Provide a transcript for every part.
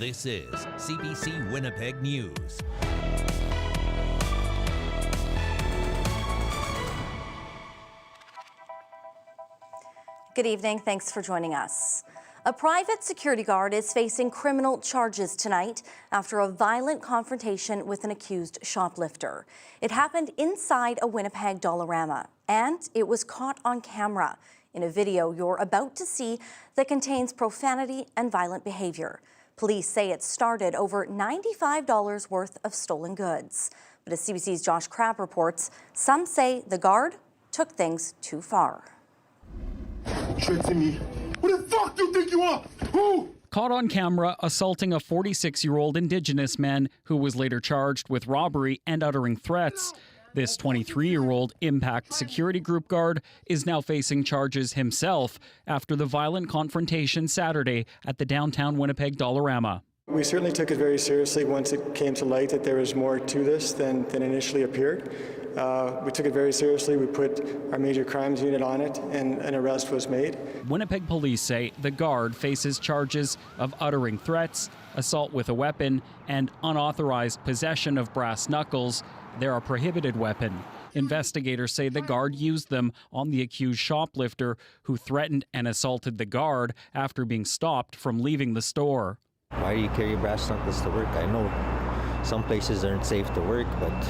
This is CBC Winnipeg News. Good evening. Thanks for joining us. A private security guard is facing criminal charges tonight after a violent confrontation with an accused shoplifter. It happened inside a Winnipeg Dollarama, and it was caught on camera in a video you're about to see that contains profanity and violent behavior. Police say it started over $95 worth of stolen goods. But as CBC's Josh Crabb reports, some say the guard took things too far. Straight to me. Who the fuck do you think you are? Who? Caught on camera assaulting a 46-year-old Indigenous man who was later charged with robbery and uttering threats. This 23-year-old Impact Security Group guard is now facing charges himself after the violent confrontation Saturday at the downtown Winnipeg Dollarama. We certainly took it very seriously once it came to light that there was more to this than initially appeared. We took it very seriously. We put our major crimes unit on it, and an arrest was made. Winnipeg police say the guard faces charges of uttering threats, assault with a weapon, and unauthorized possession of brass knuckles. They're a prohibited weapon. Investigators say the guard used them on the accused shoplifter who threatened and assaulted the guard after being stopped from leaving the store. Why do you carry brass knuckles to work? I know some places aren't safe to work, but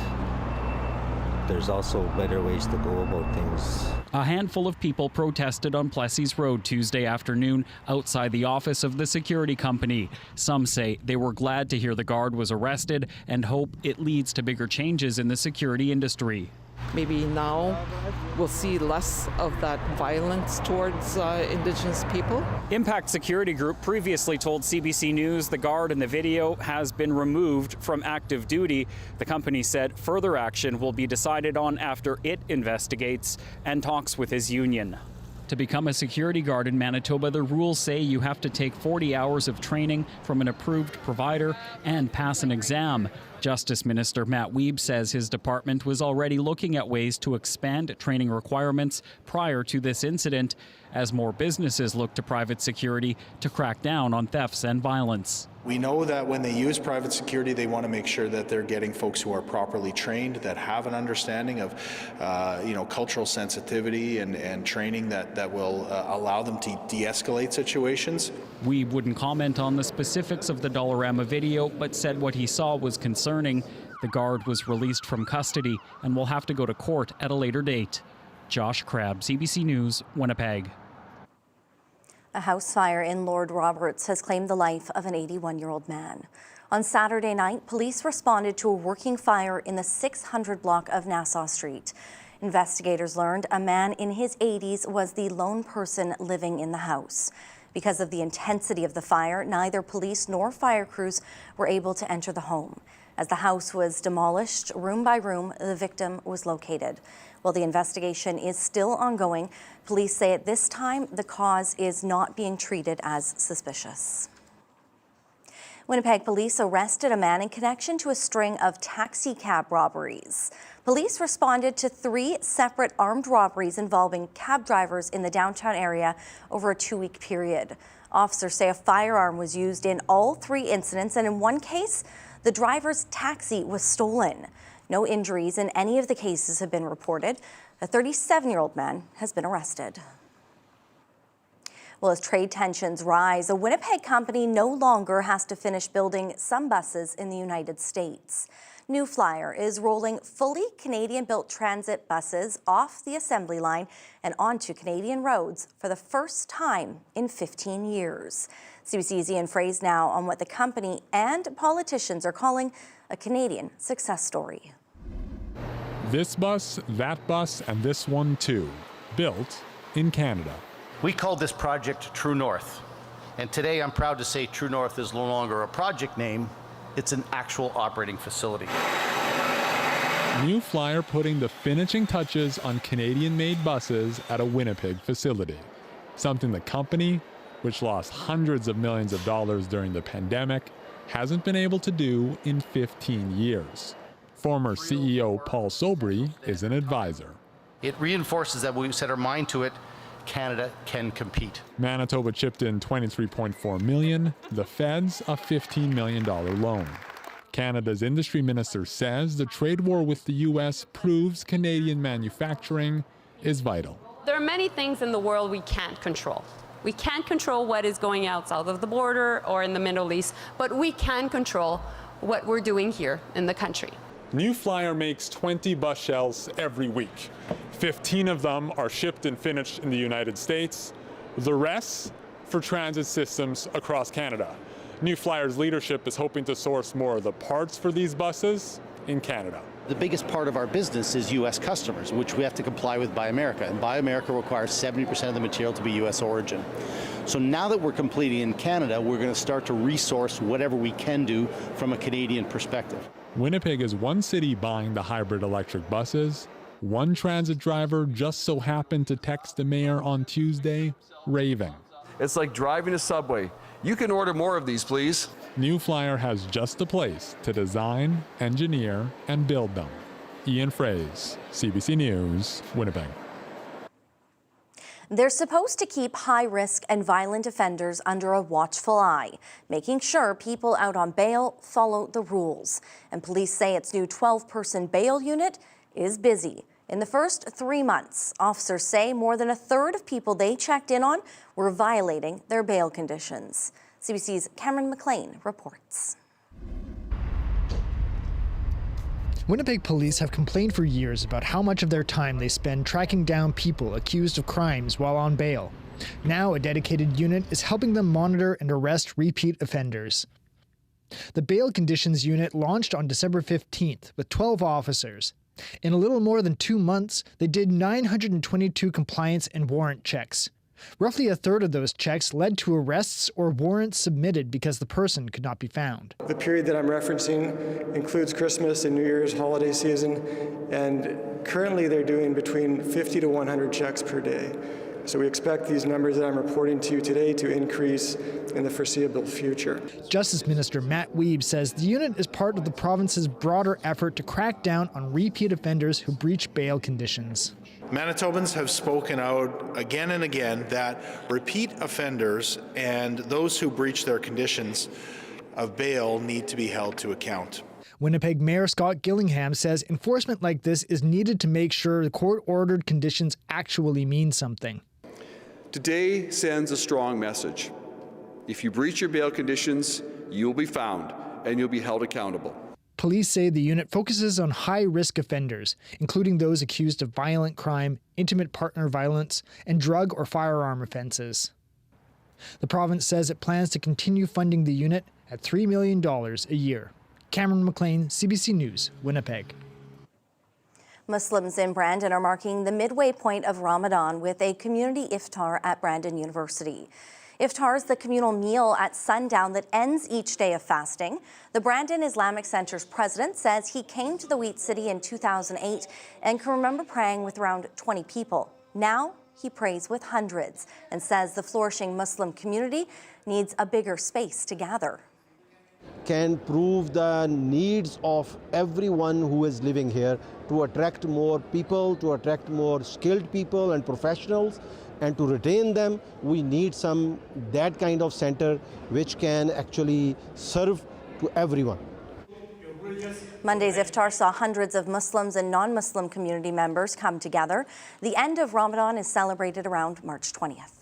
there's also better ways to go about things. A handful of people protested on Plessis Road Tuesday afternoon outside the office of the security company. Some say they were glad to hear the guard was arrested and hope it leads to bigger changes in the security industry. Maybe now we'll see less of that violence towards Indigenous people. Impact Security Group previously told CBC News the guard in the video has been removed from active duty. The company said further action will be decided on after it investigates and talks with his union. To become a security guard in Manitoba, the rules say you have to take 40 hours of training from an approved provider and pass an exam. Justice Minister Matt Wiebe says his department was already looking at ways to expand training requirements prior to this incident, as more businesses look to private security to crack down on thefts and violence. We know that when they use private security, they want to make sure that they're getting folks who are properly trained, that have an understanding of cultural sensitivity and training that will allow them to de-escalate situations. We wouldn't comment on the specifics of the Dollarama video, but said what he saw was concerning. The guard was released from custody and will have to go to court at a later date. Josh Crabb, CBC News, Winnipeg. A house fire in Lord Roberts has claimed the life of an 81-year-old man. On Saturday night, police responded to a working fire in the 600 block of Nassau Street. Investigators learned a man in his 80s was the lone person living in the house. Because of the intensity of the fire, neither police nor fire crews were able to enter the home. As the house was demolished, room by room, the victim was located. While the investigation is still ongoing, police say at this time the cause is not being treated as suspicious. Winnipeg police arrested a man in connection to a string of taxi cab robberies. Police responded to 3 separate armed robberies involving cab drivers in the downtown area over a 2-week period. Officers say a firearm was used in all 3 incidents, and in one case, the driver's taxi was stolen. No injuries in any of the cases have been reported. A 37-year-old man has been arrested. Well, as trade tensions rise, a Winnipeg company no longer has to finish building some buses in the United States. New Flyer is rolling fully Canadian-built transit buses off the assembly line and onto Canadian roads for the first time in 15 years. CBC's Ian Fraze now on what the company and politicians are calling a Canadian success story. This bus, that bus, and this one too, built in Canada. We called this project True North, and today I'm proud to say True North is no longer a project name, it's an actual operating facility. New Flyer putting the finishing touches on Canadian-made buses at a Winnipeg facility, something the company, which lost hundreds of millions of dollars during the pandemic, hasn't been able to do in 15 years. Former CEO Paul Sobry is an advisor. It reinforces that we set our mind to it, Canada can compete. Manitoba chipped in $23.4 million, the feds a $15 million loan. Canada's industry minister says the trade war with the U.S. proves Canadian manufacturing is vital. There are many things in the world we can't control. We can't control what is going out south of the border or in the Middle East, but we can control what we're doing here in the country. New Flyer makes 20 bus shells every week. 15 of them are shipped and finished in the United States, the rest for transit systems across Canada. New Flyer's leadership is hoping to source more of the parts for these buses in Canada. The biggest part of our business is U.S. customers, which we have to comply with Buy America. And Buy America requires 70% of the material to be U.S. origin. So now that we're completing in Canada, we're going to start to resource whatever we can do from a Canadian perspective. Winnipeg is one city buying the hybrid electric buses. One transit driver just so happened to text the mayor on Tuesday, raving. It's like driving a subway. You can order more of these, please. New Flyer has just the place to design, engineer, and build them. Ian Fraze, CBC News, Winnipeg. They're supposed to keep high-risk and violent offenders under a watchful eye, making sure people out on bail follow the rules. And police say its new 12-person bail unit is busy. In the first 3 months, officers say more than a third of people they checked in on were violating their bail conditions. CBC's Cameron McLean reports. Winnipeg police have complained for years about how much of their time they spend tracking down people accused of crimes while on bail. Now a dedicated unit is helping them monitor and arrest repeat offenders. The Bail Conditions Unit launched on December 15th with 12 officers. In a little more than 2 months, they did 922 compliance and warrant checks. Roughly a third of those checks led to arrests or warrants submitted because the person could not be found. The period that I'm referencing includes Christmas and New Year's holiday season, and currently they're doing between 50 to 100 checks per day. So we expect these numbers that I'm reporting to you today to increase in the foreseeable future. Justice Minister Matt Wiebe says the unit is part of the province's broader effort to crack down on repeat offenders who breach bail conditions. Manitobans have spoken out again and again that repeat offenders and those who breach their conditions of bail need to be held to account. Winnipeg Mayor Scott Gillingham says enforcement like this is needed to make sure the court-ordered conditions actually mean something. Today sends a strong message. If you breach your bail conditions, you'll be found and you'll be held accountable. Police say the unit focuses on high-risk offenders, including those accused of violent crime, intimate partner violence, and drug or firearm offenses. The province says it plans to continue funding the unit at $3 million a year. Cameron McLean, CBC News, Winnipeg. Muslims in Brandon are marking the midway point of Ramadan with a community iftar at Brandon University. Iftar is the communal meal at sundown that ends each day of fasting. The Brandon Islamic Center's president says he came to the Wheat City in 2008 and can remember praying with around 20 people. Now he prays with hundreds and says the flourishing Muslim community needs a bigger space to gather. Can prove the needs of everyone who is living here to attract more people, to attract more skilled people and professionals, and to retain them. We need that kind of center which can actually serve to everyone. Monday's iftar saw hundreds of Muslims and non-Muslim community members come together. The end of Ramadan is celebrated around March 20th.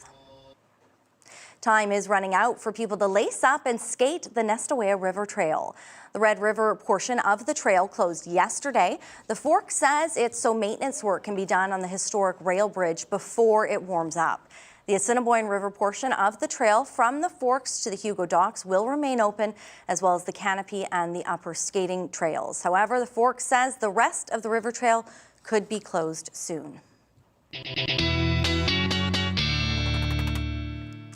Time is running out for people to lace up and skate the Nestawaya River Trail. The Red River portion of the trail closed yesterday. The Fork says it's so maintenance work can be done on the historic rail bridge before it warms up. The Assiniboine River portion of the trail from the Forks to the Hugo Docks will remain open, as well as the canopy and the upper skating trails. However, the Fork says the rest of the river trail could be closed soon.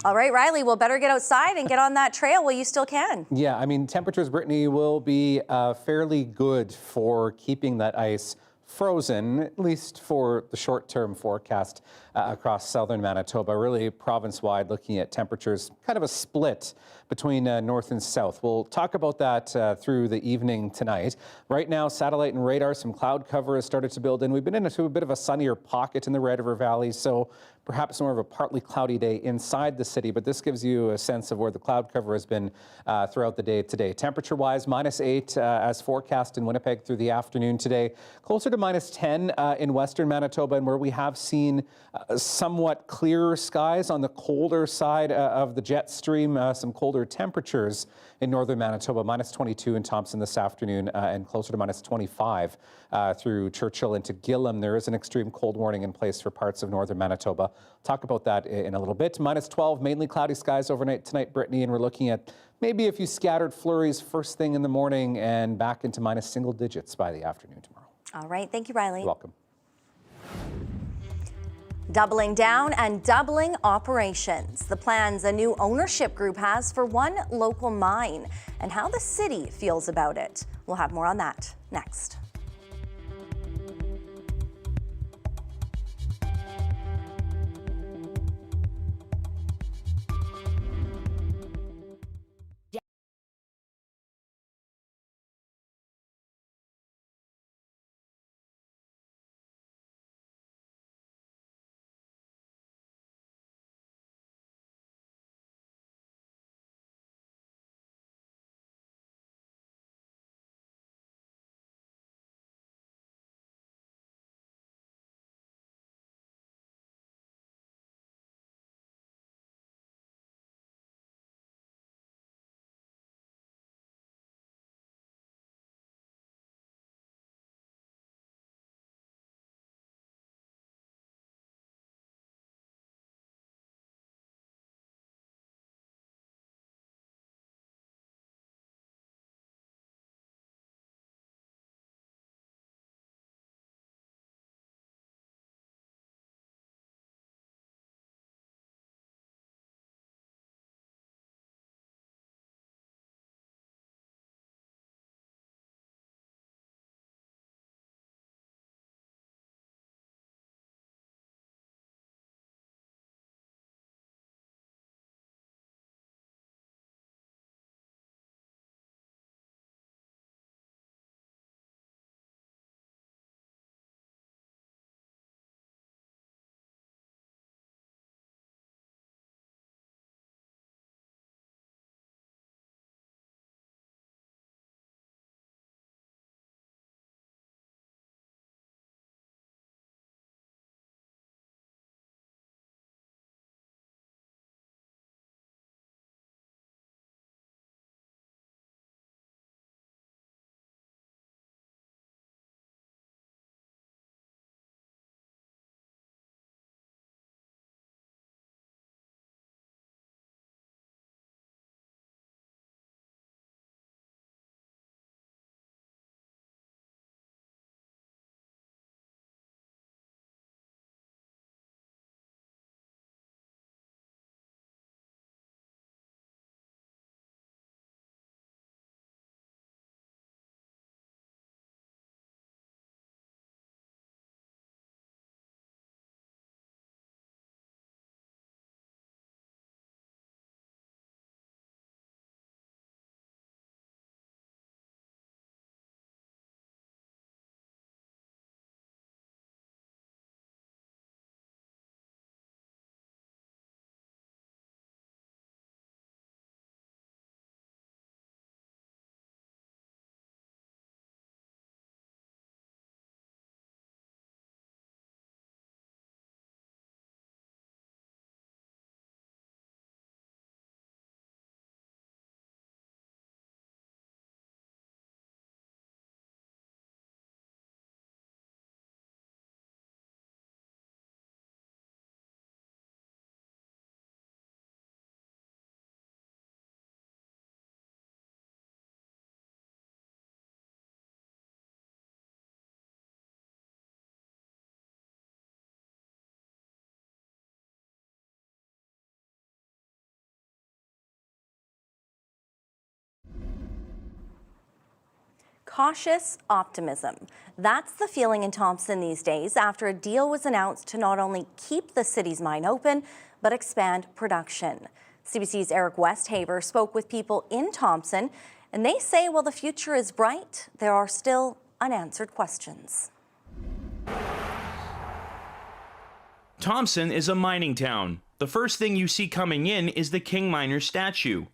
All right, Riley, we'll better get outside and get on that trail while you still can. Yeah, I mean, temperatures, Brittany, will be fairly good for keeping that ice frozen, at least for the short-term forecast. across southern Manitoba, really province-wide, looking at temperatures, kind of a split between north and south. We'll talk about that through the evening tonight. Right now, satellite and radar, some cloud cover has started to build in. We've been into a bit of a sunnier pocket in the Red River Valley, so perhaps more of a partly cloudy day inside the city, but this gives you a sense of where the cloud cover has been throughout the day today. Temperature-wise, -8 as forecast in Winnipeg through the afternoon today, closer to -10 in western Manitoba, and where we have seen somewhat clearer skies on the colder side of the jet stream, some colder temperatures in northern Manitoba, -22 in Thompson this afternoon, and closer to -25 through Churchill into Gillam. There is an extreme cold warning in place for parts of northern Manitoba. Talk about that in a little bit. -12, mainly cloudy skies overnight tonight, Brittany, and we're looking at maybe a few scattered flurries first thing in the morning and back into minus single digits by the afternoon tomorrow. All right. Thank you, Riley. You're welcome. Doubling down and doubling operations. The plans a new ownership group has for one local mine and how the city feels about it. We'll have more on that next. cautious optimism. That's the feeling in Thompson these days after a deal was announced to not only keep the city's mine open, but expand production. CBC's Eric Westhaver spoke with people in Thompson, and they say while the future is bright, there are still unanswered questions. Thompson is a mining town. The first thing you see coming in is the King Miner statue.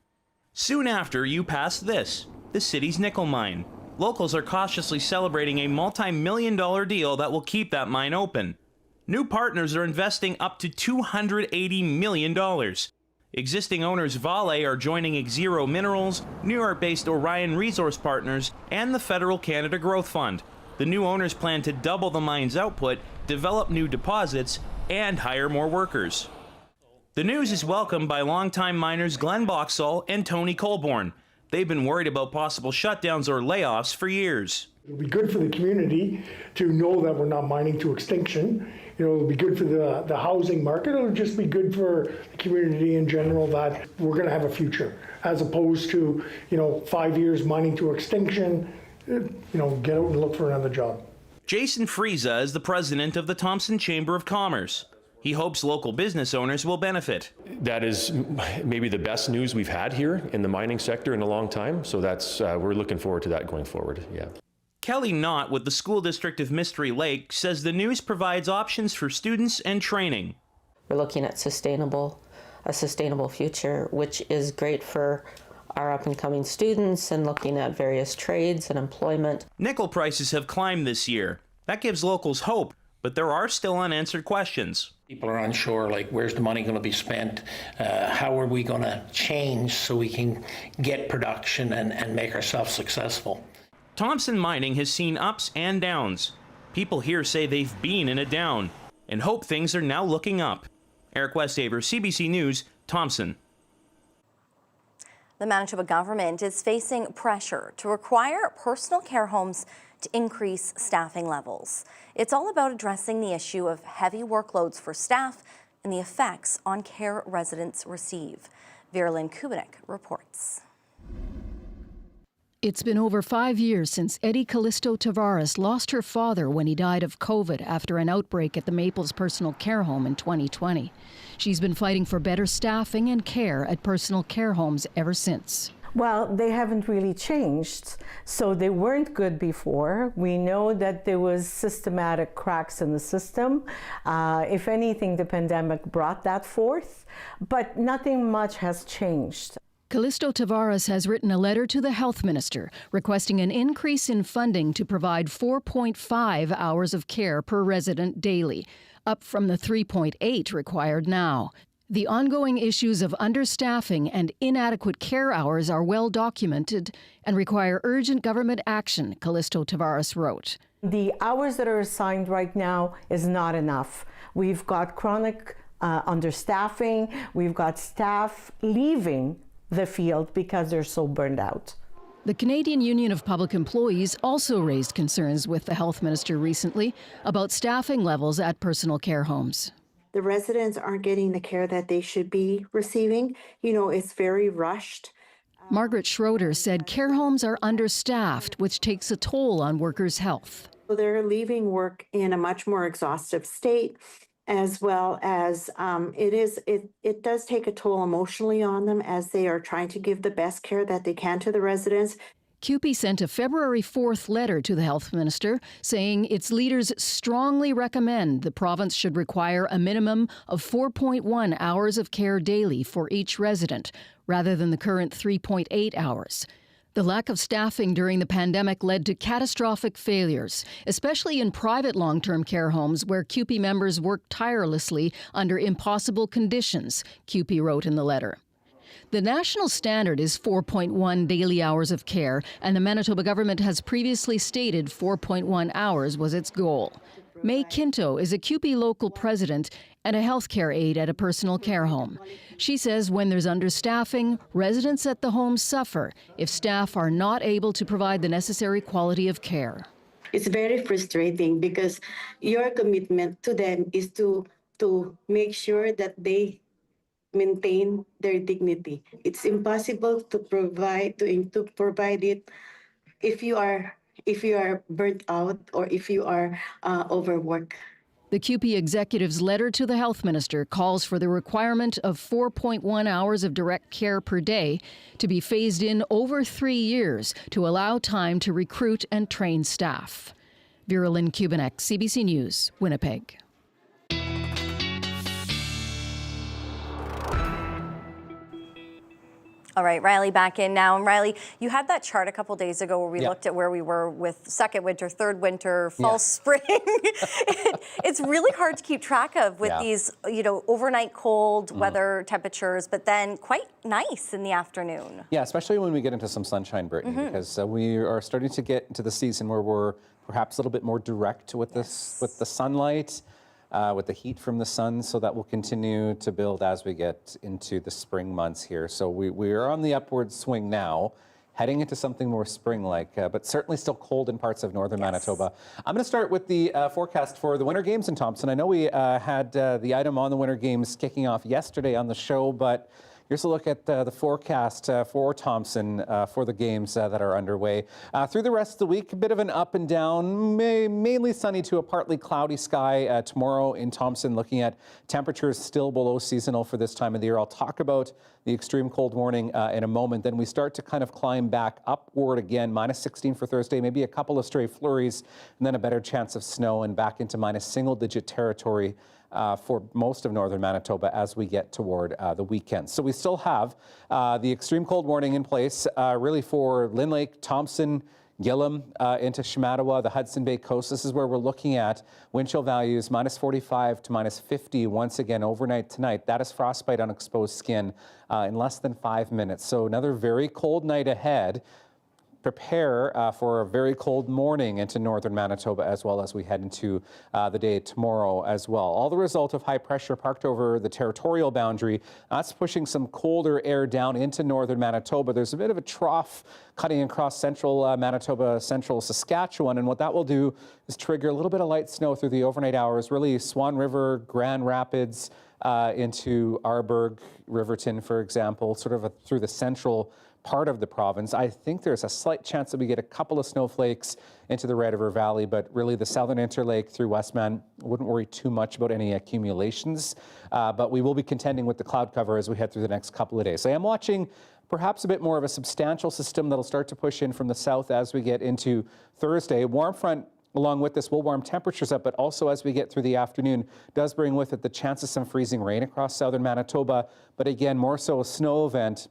Soon after, you pass this, the city's nickel mine. Locals are cautiously celebrating a multi-million-dollar deal that will keep that mine open. New partners are investing up to $280 million. Existing owners Vale are joining Xero Minerals, New York-based Orion Resource Partners, and the Federal Canada Growth Fund. The new owners plan to double the mine's output, develop new deposits, and hire more workers. The news is welcomed by longtime miners Glenn Boxall and Tony Colborne. They've been worried about possible shutdowns or layoffs for years. It'll be good for the community to know that we're not mining to extinction. It'll be good for the housing market. It'll just be good for the community in general that we're going to have a future, as opposed to 5 years mining to extinction. Get out and look for another job. Jason Frieza is the president of the Thompson Chamber of Commerce. He hopes local business owners will benefit. That is maybe the best news we've had here in the mining sector in a long time. So that's we're looking forward to that going forward. Yeah. Kelly Knott with the School District of Mystery Lake says the news provides options for students and training. We're looking at a sustainable future, which is great for our up-and-coming students and looking at various trades and employment. Nickel prices have climbed this year. That gives locals hope, but there are still unanswered questions. People are unsure, like where's the money going to be spent? How are we going to change so we can get production and make ourselves successful? Thompson Mining has seen ups and downs. People here say they've been in a down and hope things are now looking up. Eric Westhaver, CBC News, Thompson. The Manitoba government is facing pressure to require personal care homes to increase staffing levels. It's all about addressing the issue of heavy workloads for staff and the effects on care residents receive. Veralyn Kubinik reports. It's been over 5 years since Eddie Callisto Tavares lost her father when he died of COVID after an outbreak at the Maples Personal Care Home in 2020. She's been fighting for better staffing and care at personal care homes ever since. Well, they haven't really changed. So they weren't good before. We know that there was systematic cracks in the system. If anything, the pandemic brought that forth, but nothing much has changed. Callisto Tavares has written a letter to the health minister requesting an increase in funding to provide 4.5 hours of care per resident daily, up from the 3.8 required now. The ongoing issues of understaffing and inadequate care hours are well documented and require urgent government action, Callisto Tavares wrote. The hours that are assigned right now is not enough. We've got chronic understaffing. We've got staff leaving the field because they're so burned out. The Canadian Union of Public Employees also raised concerns with the health minister recently about staffing levels at personal care homes. The residents aren't getting the care that they should be receiving. It's very rushed. Margaret Schroeder said care homes are understaffed, which takes a toll on workers' health. So they're leaving work in a much more exhaustive state, as well as it does take a toll emotionally on them as they are trying to give the best care that they can to the residents. CUPE sent a February 4th letter to the health minister saying its leaders strongly recommend the province should require a minimum of 4.1 hours of care daily for each resident, rather than the current 3.8 hours. The lack of staffing during the pandemic led to catastrophic failures, especially in private long-term care homes where CUPE members worked tirelessly under impossible conditions, CUPE wrote in the letter. The national standard is 4.1 daily hours of care, and the Manitoba government has previously stated 4.1 hours was its goal. May Quinto is a CUPE local president and a healthcare aide at a personal care home. She says when there's understaffing, residents at the home suffer if staff are not able to provide the necessary quality of care. It's very frustrating because your commitment to them is to make sure that they maintain their dignity. It's impossible to provide it if you are if you are burnt out or if you are overworked. The CUPE executive's letter to the health minister calls for the requirement of 4.1 hours of direct care per day to be phased in over 3 years to allow time to recruit and train staff. Vera Lynn Kubanek, CBC News, Winnipeg. All right, Riley back in now. And Riley, you had that chart a couple days ago where we looked at where we were with second winter, third winter, fall, spring. It's really hard to keep track of with these, overnight cold weather temperatures, but then quite nice in the afternoon. Yeah, especially when we get into some sunshine, Brittany, because we are starting to get into the season where we're perhaps a little bit more direct with with the sunlight. With the heat from the sun, so that will continue to build as we get into the spring months here. So we are on the upward swing now, heading into something more spring-like, but certainly still cold in parts of northern Manitoba. I'm going to start with the forecast for the Winter Games in Thompson. I know we had the item on the Winter Games kicking off yesterday on the show, but here's a look at the forecast for Thompson for the games that are underway. Through the rest of the week, a bit of an up and down, mainly sunny to a partly cloudy sky tomorrow in Thompson, looking at temperatures still below seasonal for this time of the year. I'll talk about the extreme cold warning in a moment. Then we start to kind of climb back upward again, -16 for Thursday, maybe a couple of stray flurries, and then a better chance of snow and back into minus single-digit territory for most of northern Manitoba as we get toward the weekend. So we still have the extreme cold warning in place really for Lynn Lake, Thompson, Gillam into Shamattawa, the Hudson Bay coast. This is where we're looking at wind chill values -45 to -50 once again overnight tonight. That is frostbite on exposed skin in less than 5 minutes. So another very cold night ahead. Prepare for a very cold morning into northern Manitoba as well as we head into the day tomorrow as well. All the result of high pressure parked over the territorial boundary. That's pushing some colder air down into northern Manitoba. There's a bit of a trough cutting across central Manitoba, central Saskatchewan, and what that will do is trigger a little bit of light snow through the overnight hours, really Swan River, Grand Rapids, into Arborg, Riverton, for example, sort of through the central part of the province. I think there's a slight chance that we get a couple of snowflakes into the Red River Valley, but really the southern Interlake through Westman, wouldn't worry too much about any accumulations. But we will be contending with the cloud cover as we head through the next couple of days. So I am watching perhaps a bit more of a substantial system that'll start to push in from the south as we get into Thursday. Warm front along with this will warm temperatures up, but also as we get through the afternoon does bring with it the chance of some freezing rain across southern Manitoba, but again, more so a snow event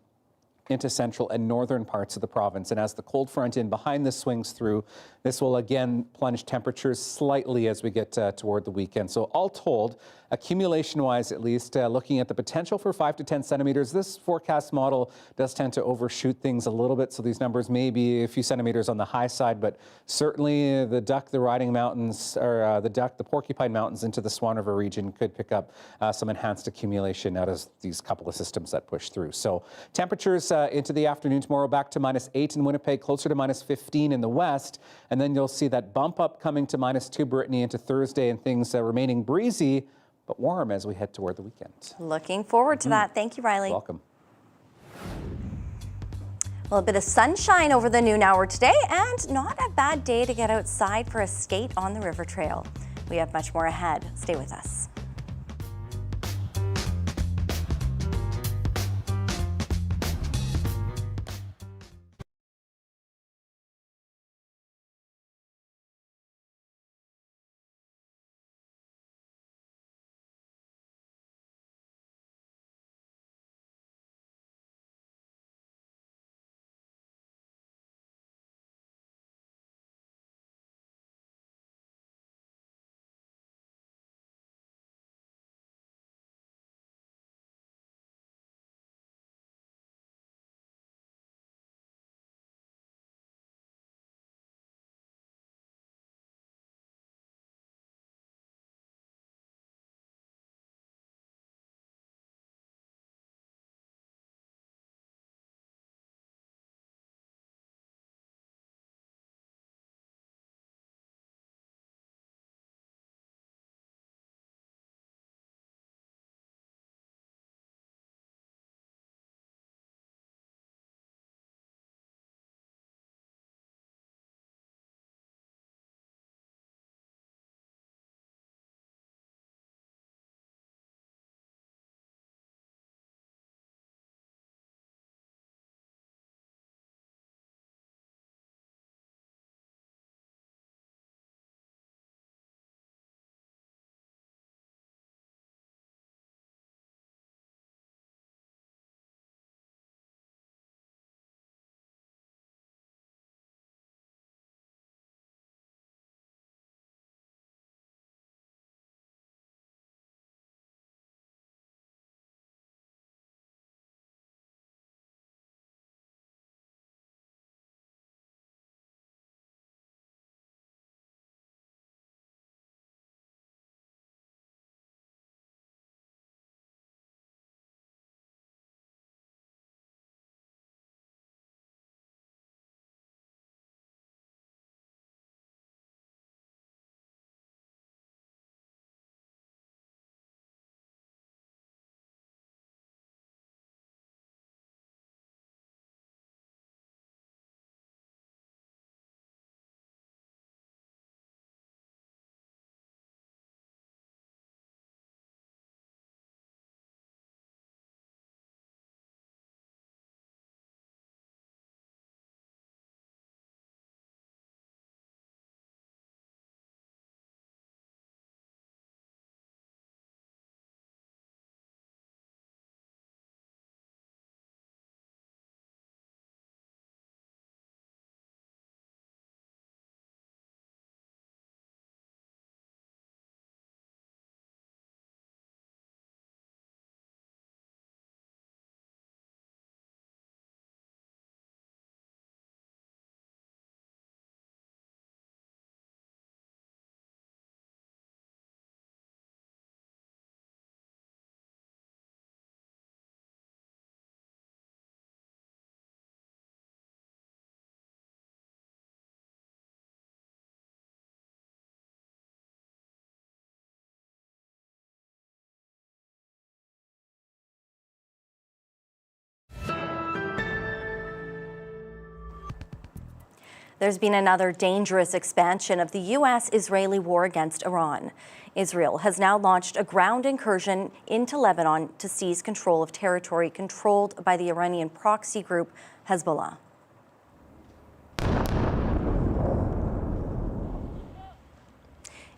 into central and northern parts of the province. And as the cold front in behind this swings through, this will again plunge temperatures slightly as we get toward the weekend. So all told, accumulation-wise at least, looking at the potential for 5 to 10 centimeters, this forecast model does tend to overshoot things a little bit. So these numbers may be a few centimeters on the high side, but certainly the Duck, the Riding Mountains, or the Duck, the Porcupine Mountains into the Swan River region could pick up some enhanced accumulation out of these couple of systems that push through. So temperatures into the afternoon tomorrow back to -8 in Winnipeg, closer to -15 in the west. And then you'll see that bump up coming to -2 Brittany into Thursday and things remaining breezy but warm as we head toward the weekend. Looking forward to that. Thank you, Riley. Welcome. Well, a bit of sunshine over the noon hour today and not a bad day to get outside for a skate on the river trail. We have much more ahead. Stay with us. There's been another dangerous expansion of the U.S.-Israeli war against Iran. Israel has now launched a ground incursion into Lebanon to seize control of territory controlled by the Iranian proxy group Hezbollah.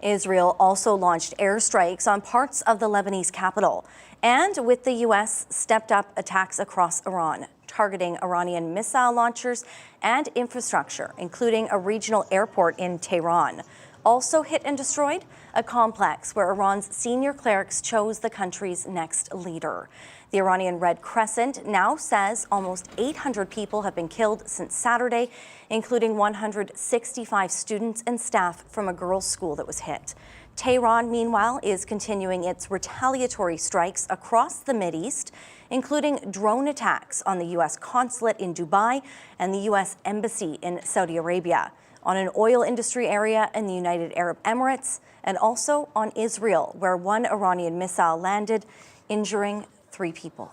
Israel also launched airstrikes on parts of the Lebanese capital, and with the U.S. stepped up attacks across Iran, targeting Iranian missile launchers and infrastructure, including a regional airport in Tehran. Also hit and destroyed, a complex where Iran's senior clerics chose the country's next leader. The Iranian Red Crescent now says almost 800 people have been killed since Saturday, including 165 students and staff from a girls' school that was hit. Tehran, meanwhile, is continuing its retaliatory strikes across the Mideast, including drone attacks on the U.S. consulate in Dubai and the U.S. embassy in Saudi Arabia, on an oil industry area in the United Arab Emirates, and also on Israel, where one Iranian missile landed, injuring 3 people.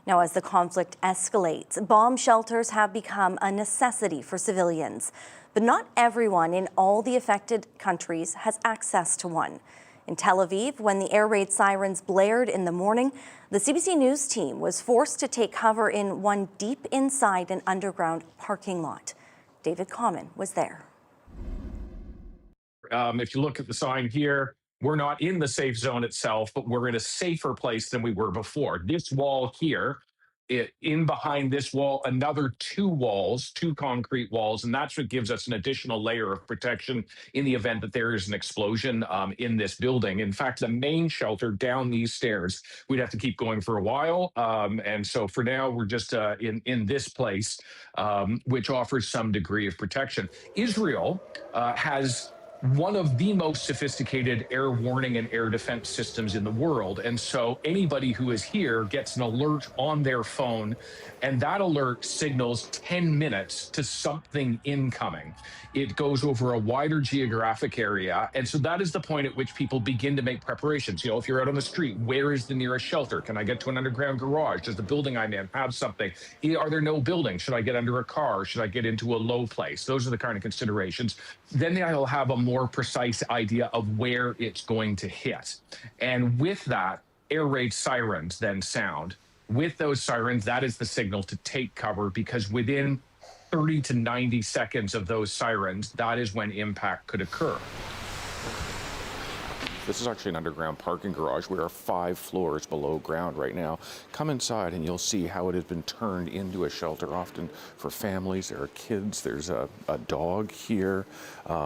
Now, as the conflict escalates, bomb shelters have become a necessity for civilians. But not everyone in all the affected countries has access to one. In Tel Aviv, when the air raid sirens blared in the morning, the CBC News team was forced to take cover in one deep inside an underground parking lot. David Common was there. If you look at the sign here, we're not in the safe zone itself, but we're in a safer place than we were before. This wall here, in behind this wall, another 2 walls, 2 concrete walls, and that's what gives us an additional layer of protection in the event that there is an explosion in this building. In fact, the main shelter down these stairs, we'd have to keep going for a while. And so for now, we're just in this place, which offers some degree of protection. Israel has one of the most sophisticated air warning and air defense systems in the world. And so anybody who is here gets an alert on their phone, and that alert signals 10 minutes to something incoming. It goes over a wider geographic area. And so that is the point at which people begin to make preparations. You know, if you're out on the street, where is the nearest shelter? Can I get to an underground garage? Does the building I'm in have something? Are there no buildings? Should I get under a car? Should I get into a low place? Those are the kind of considerations. Then I'll have a more precise idea of where it's going to hit. And with that, air raid sirens then sound. With those sirens, that is the signal to take cover, because within 30 to 90 seconds of those sirens, that is when impact could occur. This is actually an underground parking garage. We are 5 floors below ground right now. Come inside and you'll see how it has been turned into a shelter, often for families. There are kids. There's a dog here.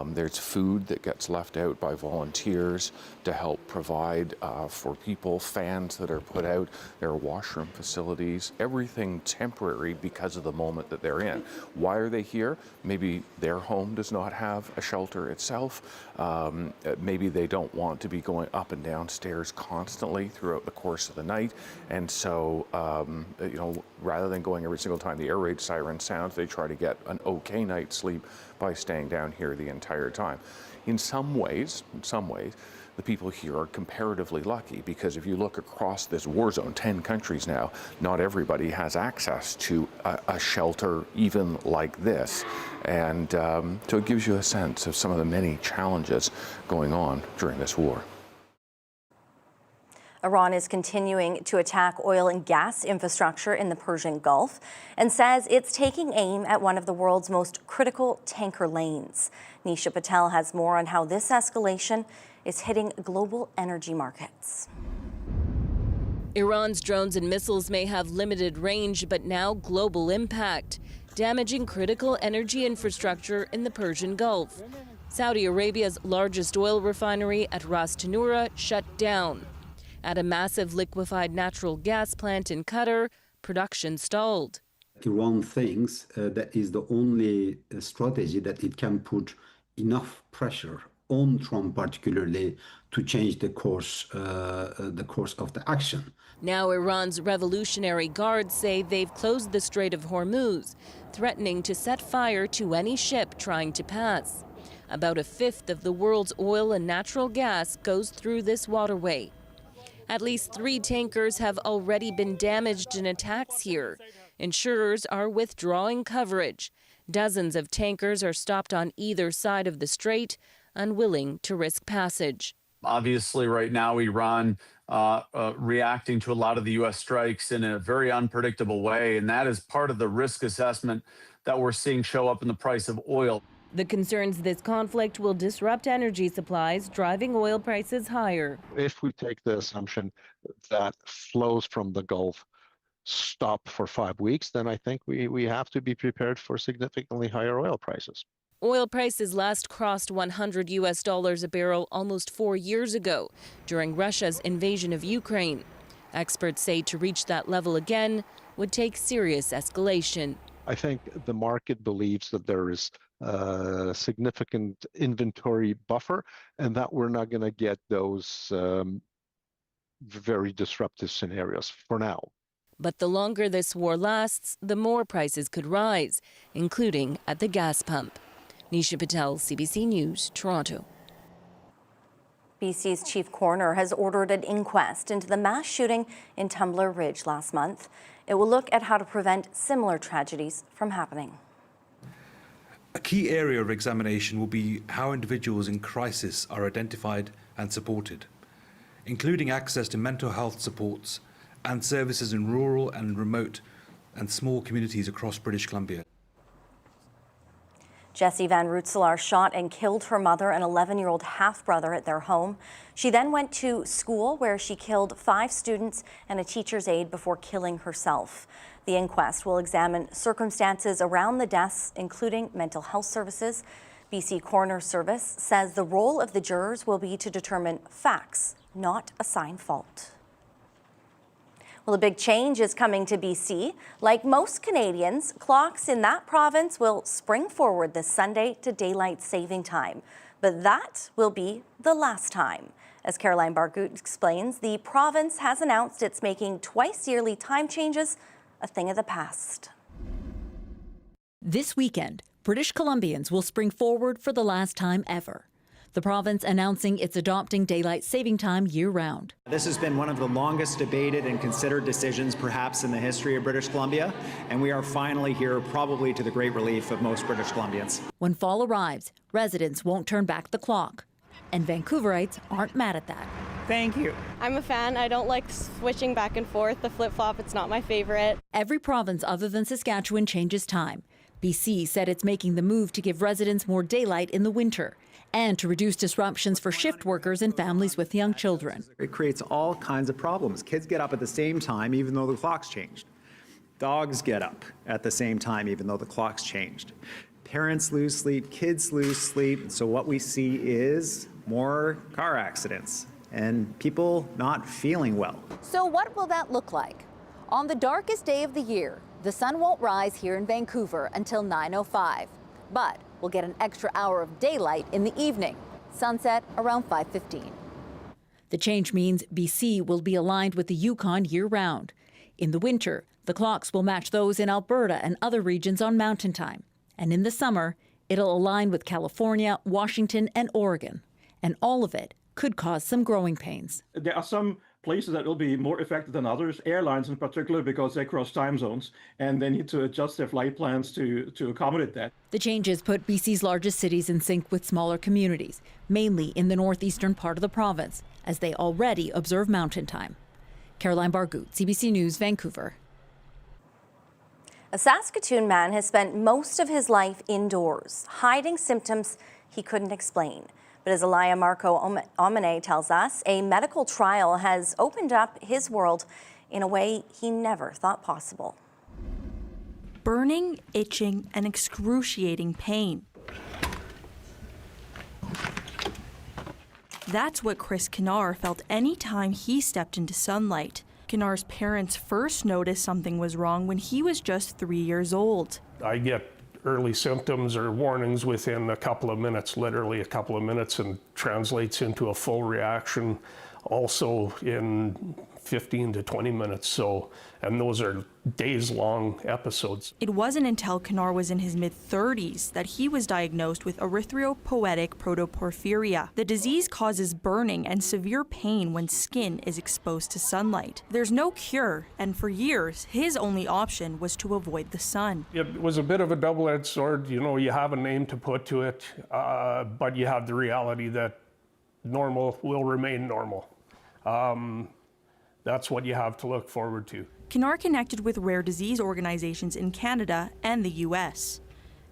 There's food that gets left out by volunteers to help provide for people, fans that are put out. There are washroom facilities, everything temporary because of the moment that they're in. Why are they here? Maybe their home does not have a shelter itself. Maybe they don't want to be going up and down stairs constantly throughout the course of the night. And so, you know, rather than going every single time the air raid siren sounds, they try to get an okay night's sleep by staying down here the entire time. In some ways, the people here are comparatively lucky, because if you look across this war zone, 10 countries now, not everybody has access to a shelter even like this. And so it gives you a sense of some of the many challenges going on during this war. Iran is continuing to attack oil and gas infrastructure in the Persian Gulf and says it's taking aim at one of the world's most critical tanker lanes. Nisha Patel has more on how this escalation is hitting global energy markets. Iran's drones and missiles may have limited range, but now global impact, damaging critical energy infrastructure in the Persian Gulf. Saudi Arabia's largest oil refinery at Ras Tanura shut down. At a massive liquefied natural gas plant in Qatar, production stalled. Iran thinks that is the only strategy that it can put enough pressure on Trump, particularly, to change the course of the action. Now Iran's Revolutionary Guards say they've closed the Strait of Hormuz, threatening to set fire to any ship trying to pass. About a fifth of the world's oil and natural gas goes through this waterway. At least 3 tankers have already been damaged in attacks here. Insurers are withdrawing coverage. Dozens of tankers are stopped on either side of the strait, unwilling to risk passage. Obviously, right now, Iran reacting to a lot of the U.S. strikes in a very unpredictable way, and that is part of the risk assessment that we're seeing show up in the price of oil. The concerns this conflict will disrupt energy supplies, driving oil prices higher. If we take the assumption that flows from the Gulf stop for 5 weeks, then I think we have to be prepared for significantly higher oil prices. Oil prices last crossed $100 a barrel almost 4 years ago during Russia's invasion of Ukraine. Experts say to reach that level again would take serious escalation. I think the market believes that there is a significant inventory buffer and that we're not going to get those very disruptive scenarios for now. But the longer this war lasts, the more prices could rise, including at the gas pump. Nisha Patel, CBC News, Toronto. BC's chief coroner has ordered an inquest into the mass shooting in Tumbler Ridge last month. It will look at how to prevent similar tragedies from happening. A key area of examination will be how individuals in crisis are identified and supported, including access to mental health supports and services in rural and remote and small communities across British Columbia. Jessie Van Rootselaar shot and killed her mother and 11-year-old half-brother at their home. She then went to school where she killed 5 students and a teacher's aide before killing herself. The inquest will examine circumstances around the deaths, including mental health services. BC Coroner's Service says the role of the jurors will be to determine facts, not assign fault. Well, a big change is coming to BC. Like most Canadians, clocks in that province will spring forward this Sunday to daylight saving time. But that will be the last time. As Caroline Bargut explains, the province has announced it's making twice-yearly time changes a thing of the past. This weekend, British Columbians will spring forward for the last time ever. The province announcing it's adopting daylight saving time year-round. This has been one of the longest debated and considered decisions perhaps in the history of British Columbia, and we are finally here, probably to the great relief of most British Columbians. When fall arrives, residents won't turn back the clock, and Vancouverites aren't mad at that. Thank you. I'm a fan. I don't like switching back and forth. The flip-flop, it's not my favorite. Every province other than Saskatchewan changes time. BC said it's making the move to give residents more daylight in the winter and to reduce disruptions for shift workers and families with young children. It creates all kinds of problems. Kids get up at the same time even though the clock's changed. Dogs get up at the same time even though the clock's changed. Parents lose sleep, kids lose sleep. So what we see is more car accidents and people not feeling well. So what will that look like? On the darkest day of the year, the sun won't rise here in Vancouver until 9:05, but we'll get an extra hour of daylight in the evening, sunset around 5:15. The change means BC will be aligned with the Yukon year-round. In the winter, the clocks will match those in Alberta and other regions on Mountain Time. And in the summer, it'll align with California, Washington, and Oregon. And all of it could cause some growing pains. There are some places that will be more affected than others, airlines in particular, because they cross time zones and they need to adjust their flight plans to accommodate that. The changes put BC's largest cities in sync with smaller communities, mainly in the northeastern part of the province, as they already observe Mountain Time. Caroline Bargut, CBC News, Vancouver. A Saskatoon man has spent most of his life indoors, hiding symptoms he couldn't explain. But as Elia Marco Omene tells us, a medical trial has opened up his world in a way he never thought possible. Burning, itching, and excruciating pain. That's what Chris Kinnar felt any time he stepped into sunlight. Kinnar's parents first noticed something was wrong when he was just 3 years old. I get early symptoms or warnings within a couple of minutes, literally a couple of minutes, and translates into a full reaction also in 15 to 20 minutes. So, and those are days-long episodes. It wasn't until Kennar was in his mid-30s that he was diagnosed with erythropoietic protoporphyria. The disease causes burning and severe pain when skin is exposed to sunlight. There's no cure, and for years, his only option was to avoid the sun. It was a bit of a double-edged sword. You know, you have a name to put to it, but you have the reality that normal will remain normal. That's what you have to look forward to. Kennar connected with rare disease organizations in Canada and the US.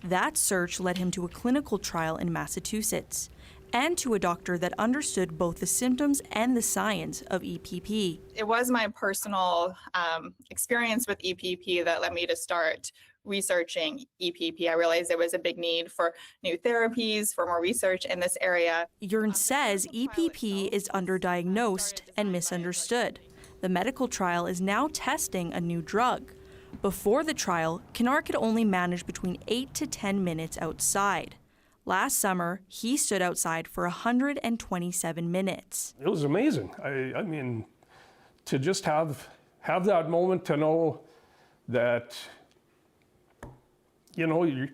That search led him to a clinical trial in Massachusetts and to a doctor that understood both the symptoms and the science of EPP. It was my personal experience with EPP that led me to start researching EPP. I realized there was a big need for new therapies, for more research in this area. Jurn says EPP is underdiagnosed and misunderstood. The medical trial is now testing a new drug. Before the trial, Kennar could only manage between 8 to 10 minutes outside. Last summer, he stood outside for 127 minutes. It was amazing. I mean, to just have that moment to know that, you know, you're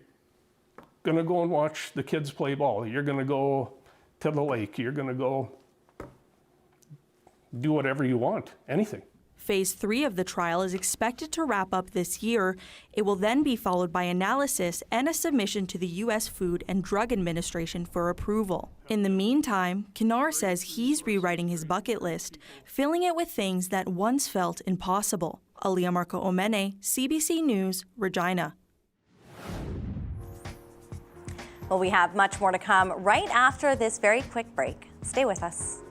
going to go and watch the kids play ball. You're going to go to the lake. You're going to go do whatever you want, anything. Phase 3 of the trial is expected to wrap up this year. It will then be followed by analysis and a submission to the U.S. Food and Drug Administration for approval. In the meantime, Kennar says he's rewriting his bucket list, filling it with things that once felt impossible. Alia Marco Omene, CBC News, Regina. Well, we have much more to come right after this very quick break. Stay with us.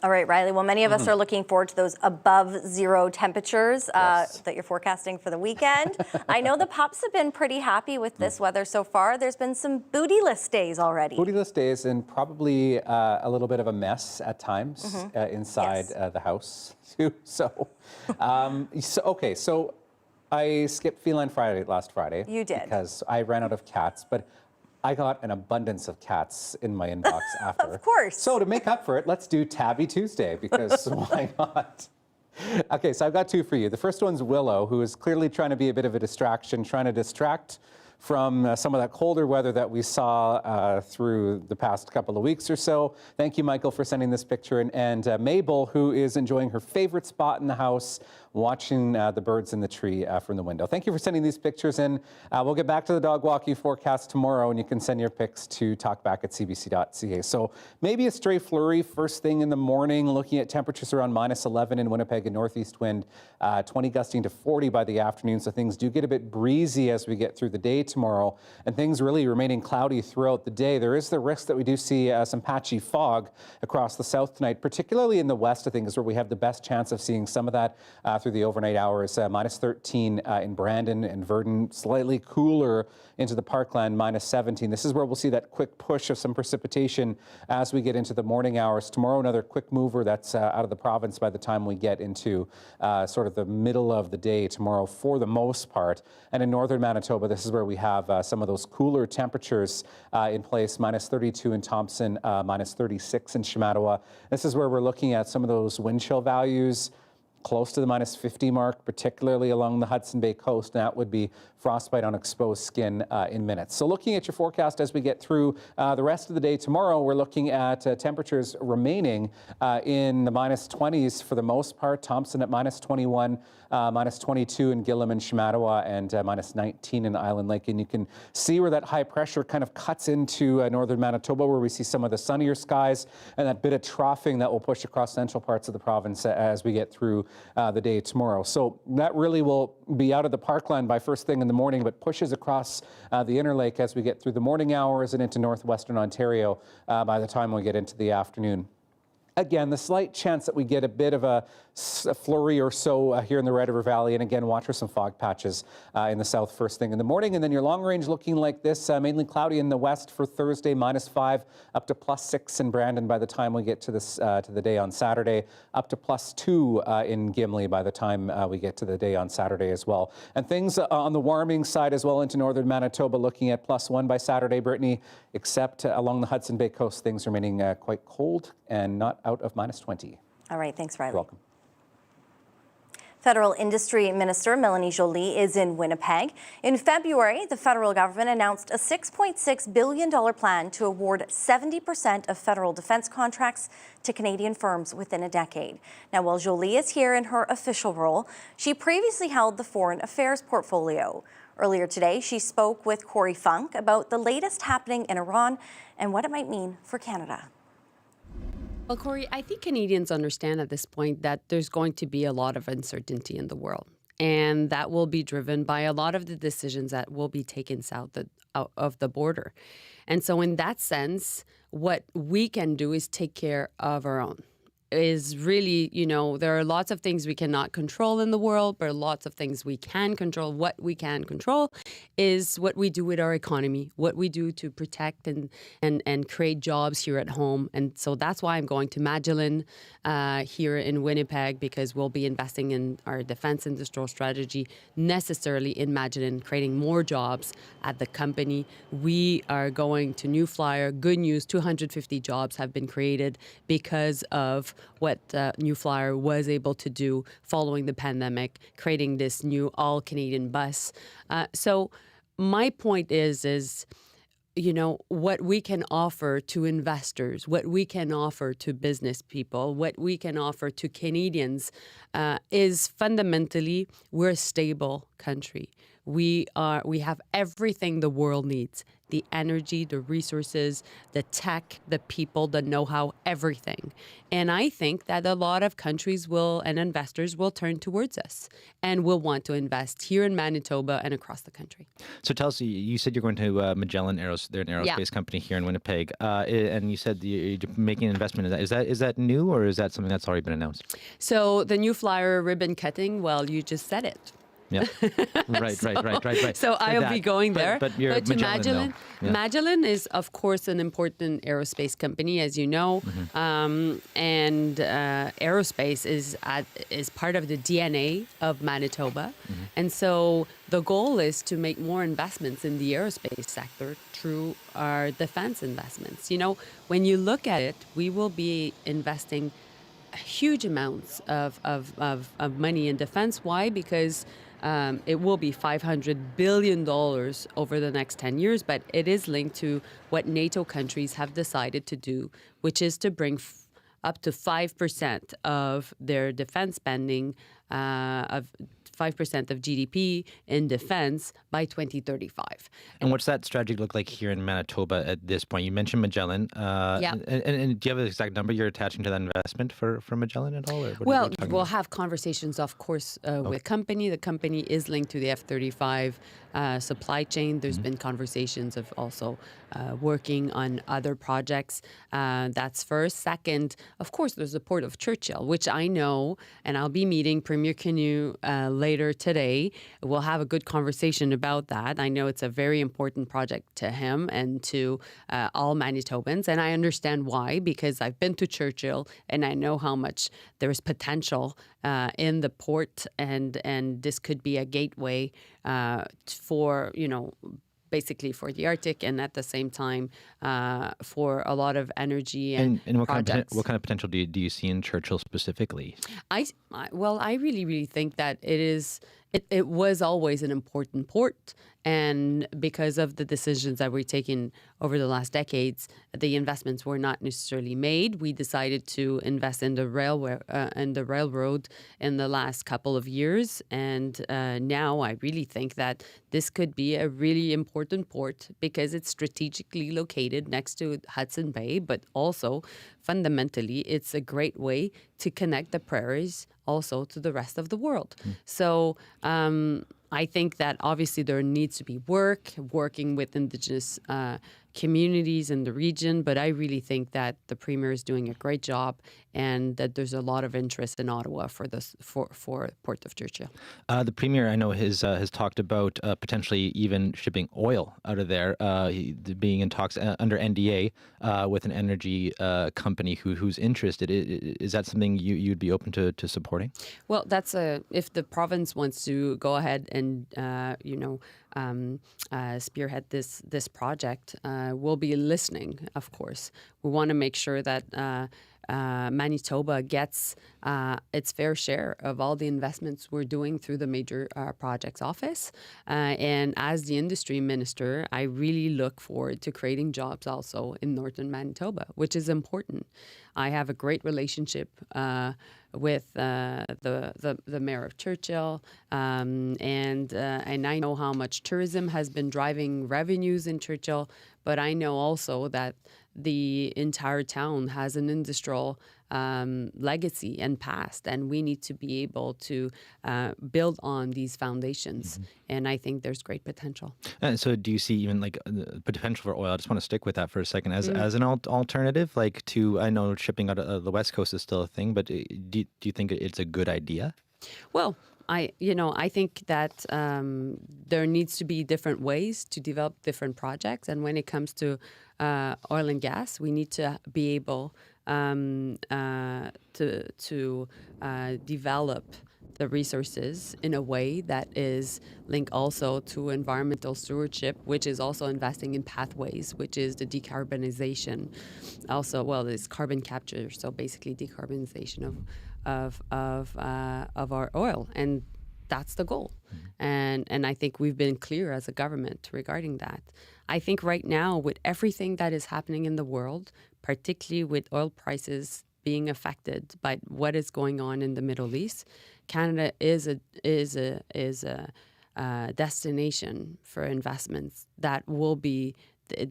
All right, Riley. Well, many of us are looking forward to those above zero temperatures that you're forecasting for the weekend. I know the pups have been pretty happy with this weather so far. There's been some bootyless days already. Bootyless days and probably a little bit of a mess at times inside the house too. So I skipped Feline Friday last Friday. You did. Because I ran out of cats, but I got an abundance of cats in my inbox after. Of course. So to make up for it, let's do Tabby Tuesday, because why not? Okay, so I've got two for you. The first one's Willow, who is clearly trying to be a bit of a distraction, trying to distract from some of that colder weather that we saw through the past couple of weeks or so. Thank you, Michael, for sending this picture. And Mabel, who is enjoying her favorite spot in the house, watching the birds in the tree from the window. Thank you for sending these pictures in. We'll get back to the dog walking forecast tomorrow, and you can send your pics to talkback@cbc.ca. So maybe a stray flurry first thing in the morning, looking at temperatures around -11 in Winnipeg and northeast wind, 20 gusting to 40 by the afternoon. So things do get a bit breezy as we get through the day tomorrow, and things really remaining cloudy throughout the day. There is the risk that we do see some patchy fog across the south tonight, particularly in the west, I think, is where we have the best chance of seeing some of that through the overnight hours. -13 in Brandon and Verdon, slightly cooler into the Parkland, -17. This is where we'll see that quick push of some precipitation as we get into the morning hours. Tomorrow, another quick mover that's out of the province by the time we get into sort of the middle of the day tomorrow for the most part. And in northern Manitoba, this is where we have some of those cooler temperatures in place, -32 in Thompson, -36 in Shamattawa. This is where we're looking at some of those wind chill values close to the -50 mark, particularly along the Hudson Bay coast. And that would be frostbite on exposed skin in minutes. So looking at your forecast as we get through the rest of the day tomorrow, we're looking at temperatures remaining in the -20s for the most part. Thompson at -21, -22 in Gillam and Shamattawa, and -19 in Island Lake. And you can see where that high pressure kind of cuts into northern Manitoba, where we see some of the sunnier skies and that bit of troughing that will push across central parts of the province as we get through the day tomorrow. So that really will be out of the Parkland by first thing in the morning, but pushes across the inner lake as we get through the morning hours and into northwestern Ontario by the time we get into the afternoon. Again, the slight chance that we get a bit of a flurry or so here in the Red River Valley. And again, watch for some fog patches in the south first thing in the morning. And then your long range looking like this, mainly cloudy in the west for Thursday, -5 up to +6 in Brandon by the time we get to this to the day on Saturday, up to +2 in Gimli by the time we get to the day on Saturday as well. And things on the warming side as well into northern Manitoba, looking at +1 by Saturday, Brittany, except along the Hudson Bay coast, things remaining quite cold and not out of -20. All right, thanks, Riley. You're welcome. Federal Industry Minister Melanie Joly is in Winnipeg. In February, the federal government announced a $6.6 billion plan to award 70% of federal defense contracts to Canadian firms within a decade. Now, while Joly is here in her official role, she previously held the Foreign Affairs portfolio. Earlier today, she spoke with Corey Funk about the latest happening in Iran and what it might mean for Canada. Well, Corey, I think Canadians understand at this point that there's going to be a lot of uncertainty in the world, and that will be driven by a lot of the decisions that will be taken south of the border. And so in that sense, what we can do is take care of our own. Is really, there are lots of things we cannot control in the world, but lots of things we can control. What we can control is what we do with our economy, what we do to protect and create jobs here at home. And so that's why I'm going to Magdalen here in Winnipeg, because we'll be investing in our defense industrial strategy necessarily in Magdalen, creating more jobs at the company. We are going to New Flyer. Good news, 250 jobs have been created because of what New Flyer was able to do following the pandemic, creating this new all-Canadian bus. So my point is, what we can offer to investors, what we can offer to business people, what we can offer to Canadians is fundamentally we're a stable country. We have everything the world needs. the energy, the resources, the tech, the people, the know-how, everything. And I think that a lot of countries and investors will turn towards us and will want to invest here in Manitoba and across the country. So tell us, you said you're going to Magellan they're an aerospace company here in Winnipeg, and you said you're making an investment in that. Is that new, or is that something that's already been announced? So the new flyer ribbon cutting, well, you just said it. Yeah, right. So I'll be going there. But you're to Magellan, though. Yeah. Magellan is, of course, an important aerospace company, as you know, and aerospace is part of the DNA of Manitoba, and so the goal is to make more investments in the aerospace sector through our defense investments. You know, when you look at it, we will be investing huge amounts of money in defense. Why? Because it will be $500 billion over the next 10 years, but it is linked to what NATO countries have decided to do, which is to bring up to 5% of their defense spending, of 5% of GDP in defense by 2035. And what's that strategy look like here in Manitoba at this point? You mentioned Magellan. And do you have an exact number you're attaching to that investment for Magellan at all? Or well, we'll have conversations, of course, with company. The company is linked to the F-35 supply chain. There's been conversations of also working on other projects. That's first. Second, of course, there's the Port of Churchill, which I know, and I'll be meeting Premier Canoe later today. We'll have a good conversation about that. I know it's a very important project to him and to all Manitobans, and I understand why, because I've been to Churchill and I know how much there's potential in the port, and this could be a gateway for, basically for the Arctic, and at the same time for a lot of energy and projects. What kind of potential do you see in Churchill specifically? I really think that it was always an important port, and because of the decisions that were taken over the last decades, the investments were not necessarily made. We decided to invest in the railroad in the last couple of years, and now I really think that this could be a really important port because it's strategically located next to Hudson Bay, but also fundamentally it's a great way to connect the prairies also to the rest of the world. So I think that obviously there needs to be working with Indigenous communities in the region, but I really think that the Premier is doing a great job and that there's a lot of interest in Ottawa for Port of Churchill. The Premier, I know, has talked about potentially even shipping oil out of there, being in talks under NDA with an energy company who's interested. Is that something you'd be open to supporting? Well, that's if the province wants to go ahead and spearhead this project, we'll be listening, of course. We want to make sure that Manitoba gets its fair share of all the investments we're doing through the Major Projects Office. And as the industry minister, I really look forward to creating jobs also in northern Manitoba, which is important. I have a great relationship with the mayor of Churchill, and I know how much tourism has been driving revenues in Churchill, but I know also that the entire town has an industrial legacy and past, and we need to be able to build on these foundations. And I think there's great potential. And so do you see even like the potential for oil? I just want to stick with that for a second as an alternative, like to, I know shipping out of the West Coast is still a thing, but do you think it's a good idea? Well, I think that there needs to be different ways to develop different projects. And when it comes to oil and gas, we need to be able to develop the resources in a way that is linked also to environmental stewardship, which is also investing in pathways, which is the decarbonization. Also, well, it's carbon capture, so basically decarbonization of our oil, and that's the goal. And I think we've been clear as a government regarding that. I think right now, with everything that is happening in the world, particularly with oil prices being affected by what is going on in the Middle East, Canada is a destination for investments that will be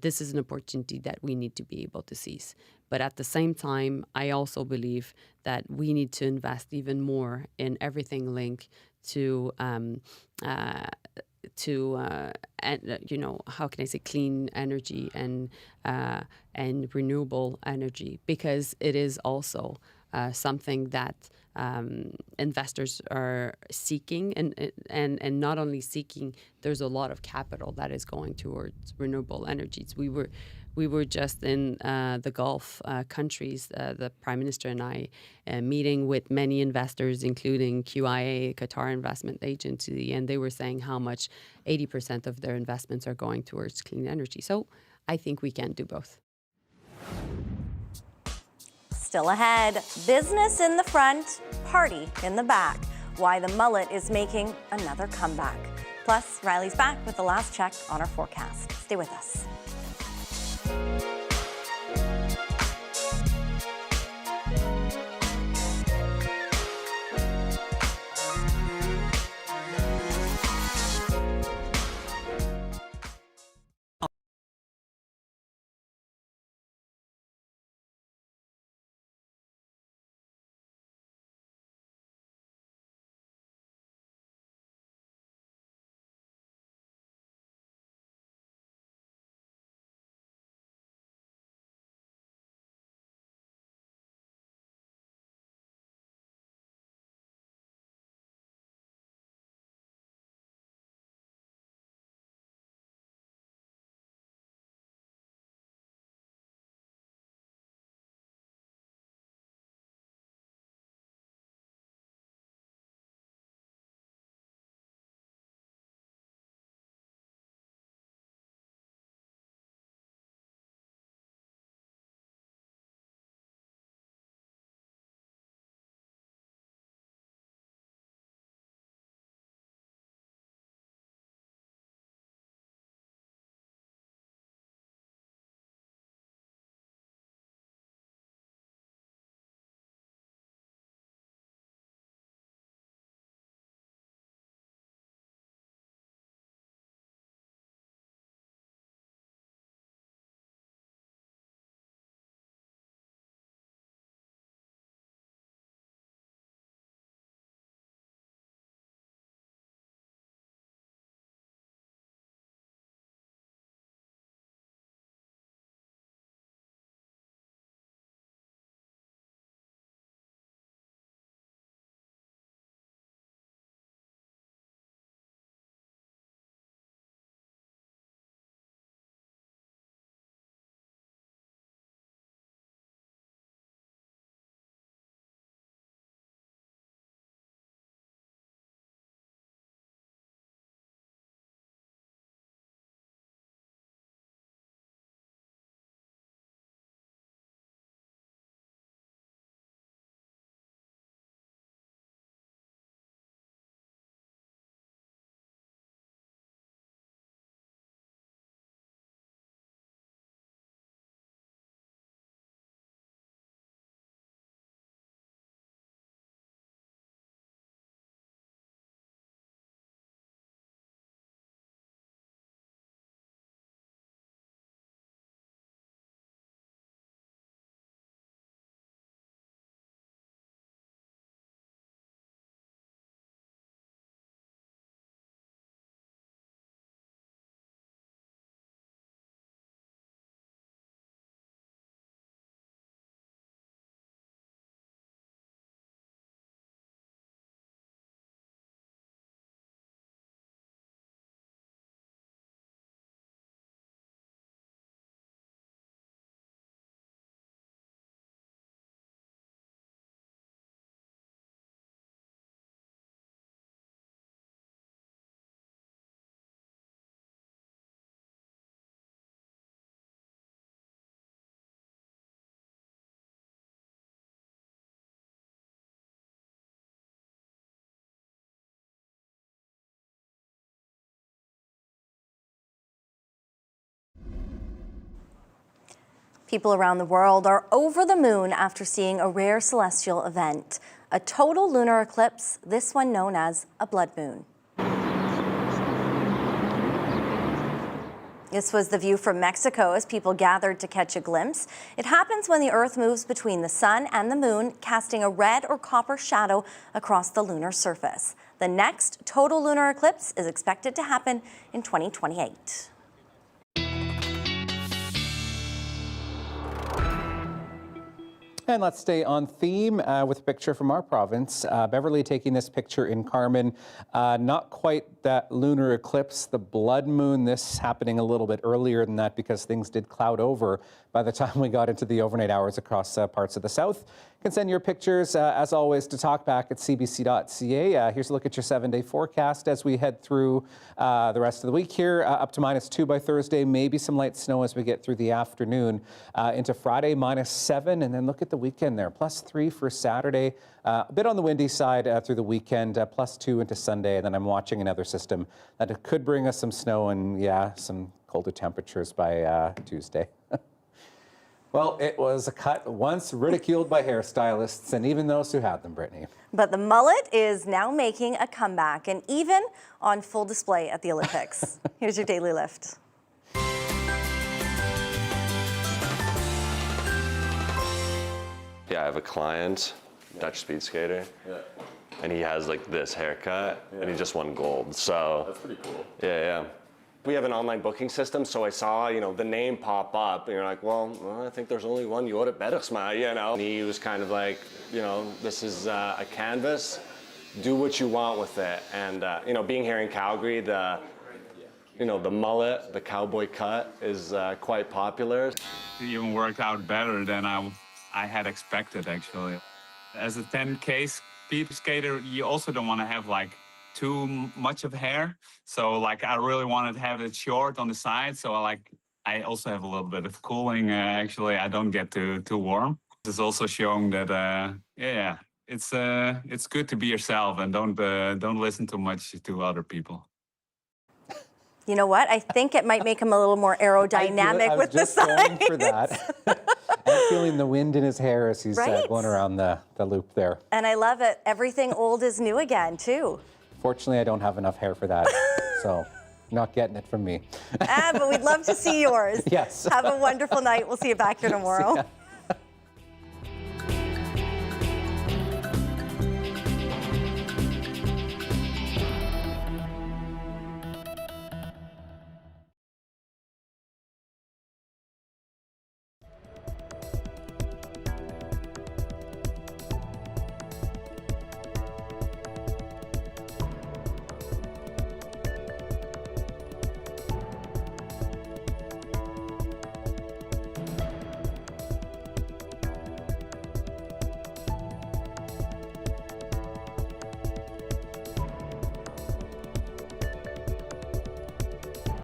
this is an opportunity that we need to be able to seize. But at the same time, I also believe that we need to invest even more in everything linked to and how can I say, clean energy and renewable energy, because it is also something that investors are seeking, and not only seeking, there's a lot of capital that is going towards renewable energies. We were just in the Gulf countries, the Prime Minister and I, meeting with many investors, including QIA, Qatar Investment Agency, and they were saying how much 80% of their investments are going towards clean energy. So I think we can do both. Still ahead, business in the front, party in the back. Why the Mullet is making another comeback. Plus, Riley's back with the last check on our forecast. Stay with us. People around the world are over the moon after seeing a rare celestial event, a total lunar eclipse, this one known as a blood moon. This was the view from Mexico as people gathered to catch a glimpse. It happens when the Earth moves between the sun and the moon, casting a red or copper shadow across the lunar surface. The next total lunar eclipse is expected to happen in 2028. And let's stay on theme with a picture from our province. Beverly taking this picture in Carmen. Not quite that lunar eclipse, the blood moon. This happening a little bit earlier than that because things did cloud over by the time we got into the overnight hours across parts of the south. You can send your pictures, as always, to talkback at cbc.ca. Here's a look at your 7-day forecast as we head through the rest of the week here. Up to -2 by Thursday, maybe some light snow as we get through the afternoon. Into Friday, -7, and then look at the weekend there. +3 for Saturday. A bit on the windy side through the weekend, +2 into Sunday, and then I'm watching another system that could bring us some snow and, yeah, some colder temperatures by Tuesday. Well, it was a cut once ridiculed by hairstylists and even those who had them, Brittany. But the mullet is now making a comeback and even on full display at the Olympics. Here's your Daily Lift. Yeah, I have a client, Dutch speed skater, and he has like this haircut, and he just won gold. So that's pretty cool. Yeah. We have an online booking system, so I saw, the name pop up, and you're like, well, I think there's only one Jorrit Bergsma, And he was kind of like, this is a canvas, do what you want with it. And, being here in Calgary, the mullet, the cowboy cut is quite popular. It even worked out better than I had expected, actually. As a 10K speed skater, you also don't want to have too much of hair. So I really wanted to have it short on the side. So I also have a little bit of cooling. Actually, I don't get too warm. It's also showing that, it's good to be yourself and don't listen too much to other people. You know what? I think it might him a little more aerodynamic with the sides. I was just going for that. I'm feeling the wind in his hair as he's going around the loop there. And I love it. Everything old is new again, too. Fortunately, I don't have enough hair for that, so not getting it from me. But we'd love to see yours. Yes. Have a wonderful night. We'll see you back here tomorrow.